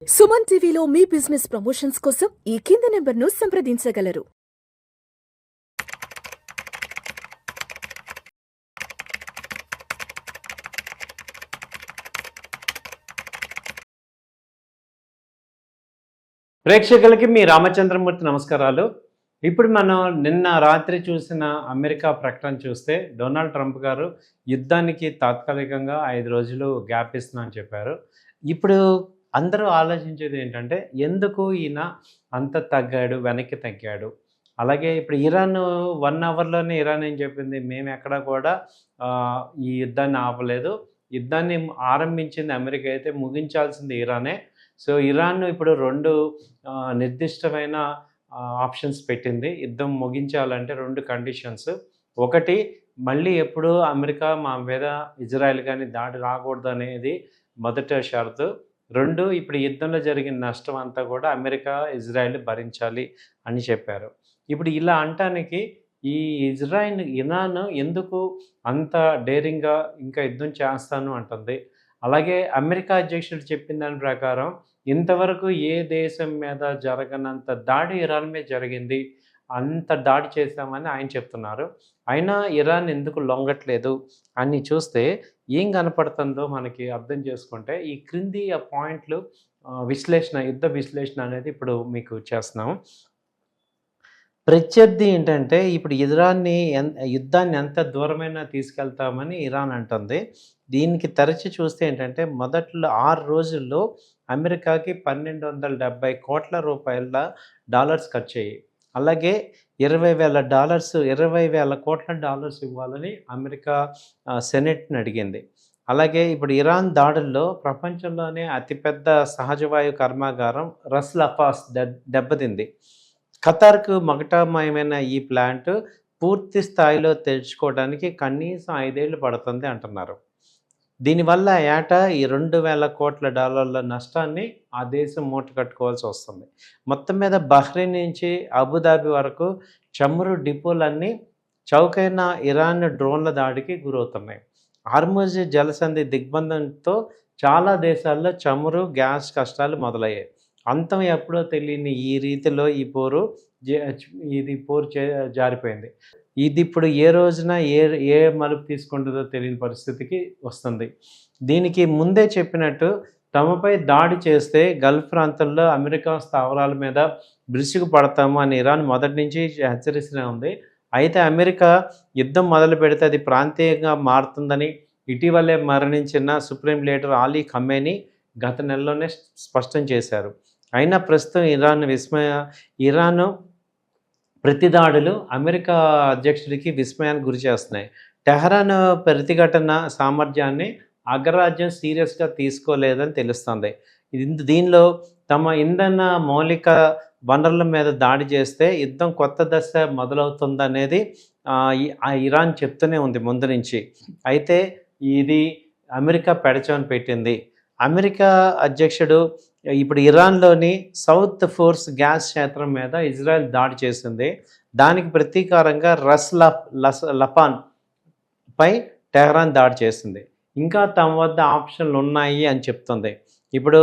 సుమన్ టీవీలో మీ business promotions కోసం ఈ కింది నెంబర్ను సంప్రదించగలరు. ప్రేక్షకులకి మీ రామచంద్రమూర్తి నమస్కారాలు. ఇప్పుడు మనం నిన్న రాత్రి చూసిన అమెరికా ప్రకటన చూస్తే డొనాల్డ్ ట్రంప్ గారు యుద్ధానికి తాత్కాలికంగా 5 రోజులు గ్యాప్ ఇస్తున్నా అని చెప్పారు. ఇప్పుడు అందరూ ఆలోచించేది ఏంటంటే ఎందుకు ఈయన అంత తగ్గాడు, వెనక్కి తగ్గాడు? అలాగే ఇప్పుడు ఇరాన్ 1 అవర్‌లోనే ఇరాన్ ఏం చెప్పింది, మేము ఎక్కడా కూడా ఈ యుద్ధాన్ని ఆపలేదు. యుద్ధాన్ని ఆరంభించింది అమెరికా అయితే ముగించాల్సింది ఇరానే. సో ఇరాన్ ఇప్పుడు 2 నిర్దిష్టమైన ఆప్షన్స్ పెట్టింది. యుద్ధం ముగించాలంటే 2 కండిషన్స్. ఒకటి, మళ్ళీ ఎప్పుడు అమెరికా మా మీద ఇజ్రాయెల్ కానీ దాడి రాకూడదు అనేది మొదట షరతు. 2, ఇప్పుడు యుద్ధంలో జరిగిన నష్టం అంతా కూడా అమెరికా, ఇజ్రాయెల్ భరించాలి అని చెప్పారు. ఇప్పుడు ఇలా అంటానికి ఈ ఇరాన్ ఎందుకు అంత డేరింగ్గా ఇంకా యుద్ధం చేస్తాను అంటుంది? అలాగే అమెరికా అధ్యక్షుడు చెప్పిన దాని ప్రకారం ఇంతవరకు ఏ దేశం మీద జరగనంత దాడి ఇరాన్ మీద జరిగింది, అంత దాడి చేశామని ఆయన చెప్తున్నారు. అయినా ఇరాన్ ఎందుకు లొంగట్లేదు అని చూస్తే ఏం కనపడుతుందో మనకి అర్థం చేసుకుంటే ఈ క్రింది ఆ పాయింట్లు యుద్ధ విశ్లేషణ అనేది ఇప్పుడు మీకు చేస్తున్నాం. ప్రత్యర్థి ఏంటంటే ఇప్పుడు యుద్ధాన్ని ఎంత దూరమైనా తీసుకెళ్తామని ఇరాన్ అంటుంది. దీనికి తరచి చూస్తే ఏంటంటే మొదట్లో 6 రోజుల్లో అమెరికాకి $1,270 కోట్ల డాలర్స్ ఖర్చయ్యాయి. అలాగే $20,000 కోట్ల డాలర్స్ ఇవ్వాలని అమెరికా సెనెట్ని అడిగింది. అలాగే ఇప్పుడు ఇరాన్ దాడుల్లో ప్రపంచంలోనే అతిపెద్ద సహజవాయు కర్మాగారం రస్ లఫాస్ దెబ్బతింది. ఖతార్కు మగటమయమైన ఈ ప్లాంట్ పూర్తి స్థాయిలో తెరుచుకోవడానికి కనీసం 5 ఏళ్ళు పడుతుంది అంటున్నారు. దీనివల్ల ఏటా ఈ $2,000 కోట్ల నష్టాన్ని ఆ దేశం మూట కట్టుకోవాల్సి వస్తుంది. మొత్తం మీద బహ్రెయిన్ నుంచి అబుదాబి వరకు చమురు డిపోలన్నీ చౌకైన ఇరాన్ డ్రోన్ల దాడికి గురవుతున్నాయి. హార్ముజ్ జలసంధి దిగ్బంధంతో చాలా దేశాల్లో చమురు, గ్యాస్ కష్టాలు మొదలయ్యాయి. అంతం ఎప్పుడో తెలియని ఈ రీతిలో ఈ పోరు జారిపోయింది. ఇది ఇప్పుడు ఏ రోజున ఏ మలుపు తీసుకుంటుందో తెలియని పరిస్థితికి వస్తుంది. దీనికి ముందే చెప్పినట్టు తమపై దాడి చేస్తే గల్ఫ్ ప్రాంతంలో అమెరికా స్థావరాల మీద విరుచుకు పడతాము అని ఇరాన్ మొదటి నుంచి హెచ్చరిస్తూనే ఉంది. అయితే అమెరికా యుద్ధం మొదలు పెడితే అది ప్రాంతీయంగా మారుతుందని ఇటీవలే మరణించిన సుప్రీం లీడర్ అలీ ఖమేనీ గత నెలలోనే స్పష్టం చేశారు. అయినా ప్రస్తుతం ఇరాన్ ప్రతిదాడులు అమెరికా అధ్యక్షుడికి విస్మయానికి గురి చేస్తున్నాయి. టెహరాన్ ప్రతిఘటన సామర్థ్యాన్ని అగ్రరాజ్యం సీరియస్గా తీసుకోలేదని తెలుస్తుంది. దీనిలో తమ ఇంధన మౌలిక వనరుల మీద దాడి చేస్తే యుద్ధం కొత్త దశ మొదలవుతుందనేది ఇరాన్ చెప్తూనే ఉంది ముందు నుంచి. అయితే ఇది అమెరికా పెడచమని పెట్టింది. అమెరికా అధ్యక్షుడు ఇప్పుడు ఇరాన్లోని సౌత్ ఫోర్స్ గ్యాస్ క్షేత్రం మీద ఇజ్రాయెల్ దాడి చేసింది. దానికి ప్రతీకారంగా లపాన్ పై టెహరాన్ దాడి చేసింది. ఇంకా తమ వద్ద ఆప్షన్లు ఉన్నాయి అని చెప్తుంది. ఇప్పుడు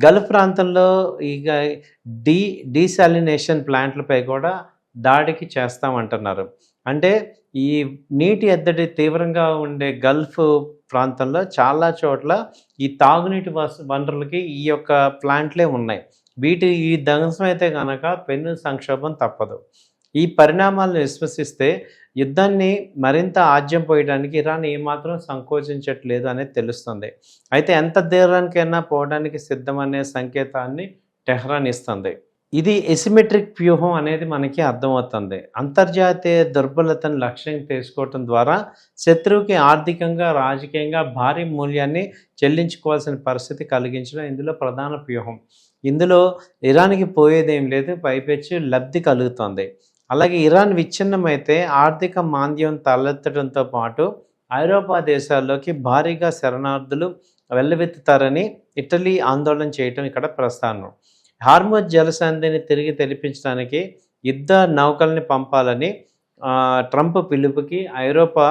గల్ఫ్ ప్రాంతంలో ఇక డీసాలినేషన్ ప్లాంట్లపై కూడా దాడికి చేస్తామంటున్నారు. అంటే ఈ నీటి ఎద్దడి తీవ్రంగా ఉండే గల్ఫ్ ప్రాంతంలో చాలా చోట్ల ఈ తాగునీటి వనరులకి ఈ యొక్క ప్లాంట్లే ఉన్నాయి. ఈ ధ్వంసం అయితే కనుక పెను సంక్షోభం తప్పదు. ఈ పరిణామాలను విశ్వసిస్తే యుద్ధాన్ని మరింత ఆజ్యం పోయడానికి ఇరాన్ ఏమాత్రం సంకోచించట్లేదు అనేది తెలుస్తుంది. అయితే ఎంత దూరానికైనా పోవడానికి సిద్ధమనే సంకేతాన్ని టెహ్రాన్ ఇస్తుంది. ఇది ఎసిమెట్రిక్ వ్యూహం అనేది మనకి అర్థమవుతుంది. అంతర్జాతీయ దుర్బలతను లక్ష్యం చేసుకోవటం ద్వారా శత్రువుకి ఆర్థికంగా, రాజకీయంగా భారీ మూల్యాన్ని చెల్లించుకోవాల్సిన పరిస్థితి కలిగించడం ఇందులో ప్రధాన వ్యూహం. ఇందులో ఇరాన్కి పోయేదేం లేదు, పైపెచ్చు లబ్ధి కలుగుతుంది. అలాగే ఇరాన్ విచ్ఛిన్నమైతే ఆర్థిక మాంద్యం తలెత్తడంతో పాటు ఐరోపా దేశాల్లోకి భారీగా శరణార్థులు వెల్లువెత్తుతారని ఇటలీ ఆందోళన చేయటం ఇక్కడ ప్రస్థానం. హార్ముజ్ జలసంధిని తిరిగి తెరిపించడానికి యుద్ధ నౌకల్ని పంపాలని ట్రంప్ పిలుపుకి ఐరోపా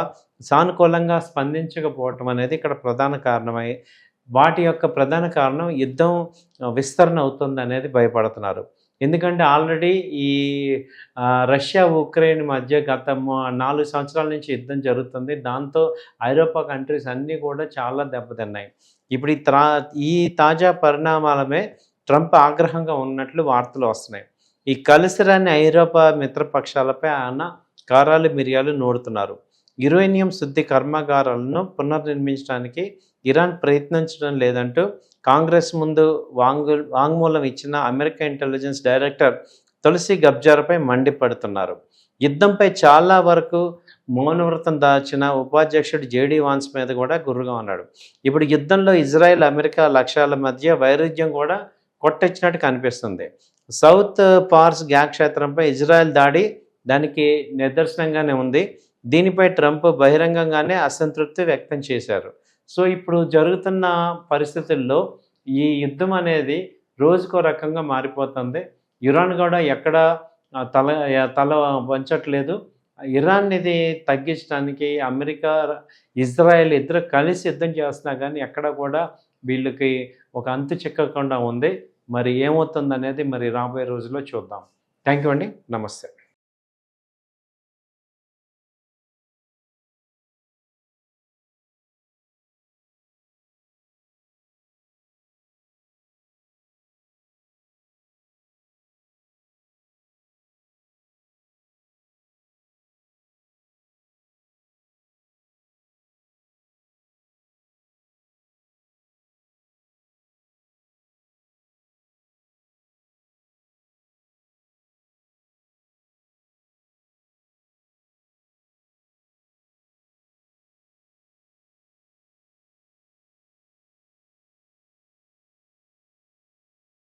సానుకూలంగా స్పందించకపోవటం అనేది ఇక్కడ ప్రధాన కారణమై వాటి యొక్క ప్రధాన కారణం యుద్ధం విస్తరణ అవుతుంది అనేది భయపడుతున్నారు. ఎందుకంటే ఆల్రెడీ ఈ రష్యా, ఉక్రెయిన్ మధ్య గత 4 సంవత్సరాల నుంచి యుద్ధం జరుగుతుంది. దాంతో ఐరోపా కంట్రీస్ అన్నీ కూడా చాలా దెబ్బతిన్నాయి. ఇప్పుడు ఈ తాజా పరిణామాలమే ట్రంప్ ఆగ్రహంగా ఉన్నట్లు వార్తలు వస్తున్నాయి. ఈ కలిసిరాని ఐరోపా మిత్రపక్షాలపై ఆయన కారాలు మిరియాలు నూరుతున్నారు. యురేనియం శుద్ధి కర్మాగారాలను పునర్నిర్మించడానికి ఇరాన్ ప్రయత్నించడం లేదంటూ కాంగ్రెస్ ముందు వాంగ్మూలం ఇచ్చిన అమెరికా ఇంటెలిజెన్స్ డైరెక్టర్ తులసి గబ్జార్పై మండిపడుతున్నారు. యుద్ధంపై చాలా వరకు మౌనవ్రతం దాచిన ఉపాధ్యక్షుడు జేడీ వాన్స్ మీద కూడా గుర్రుగా ఉన్నాడు. ఇప్పుడు యుద్ధంలో ఇజ్రాయెల్, అమెరికా లక్ష్యాల మధ్య వైరుధ్యం కూడా కొట్టొచ్చినట్టు కనిపిస్తుంది. సౌత్ పార్స్ క్షేత్రంపై ఇజ్రాయెల్ దాడి దానికి నిదర్శనంగానే ఉంది. దీనిపై ట్రంప్ బహిరంగంగానే అసంతృప్తి వ్యక్తం చేశారు. సో ఇప్పుడు జరుగుతున్న పరిస్థితుల్లో ఈ యుద్ధం అనేది రోజుకో రకంగా మారిపోతుంది. ఇరాన్ కూడా ఎక్కడ తల వంచట్లేదు. ఇరాన్ ఇది తగ్గించడానికి అమెరికా, ఇజ్రాయెల్ ఇద్దరు కలిసి యుద్ధం చేస్తున్నా కానీ ఎక్కడ కూడా వీళ్ళకి ఒక అంతు చిక్కకుండా ఉంది. మరి ఏమవుతుందనేది మరి రాబోయే రోజుల్లో చూద్దాం. థ్యాంక్ యూ అండి. నమస్తే.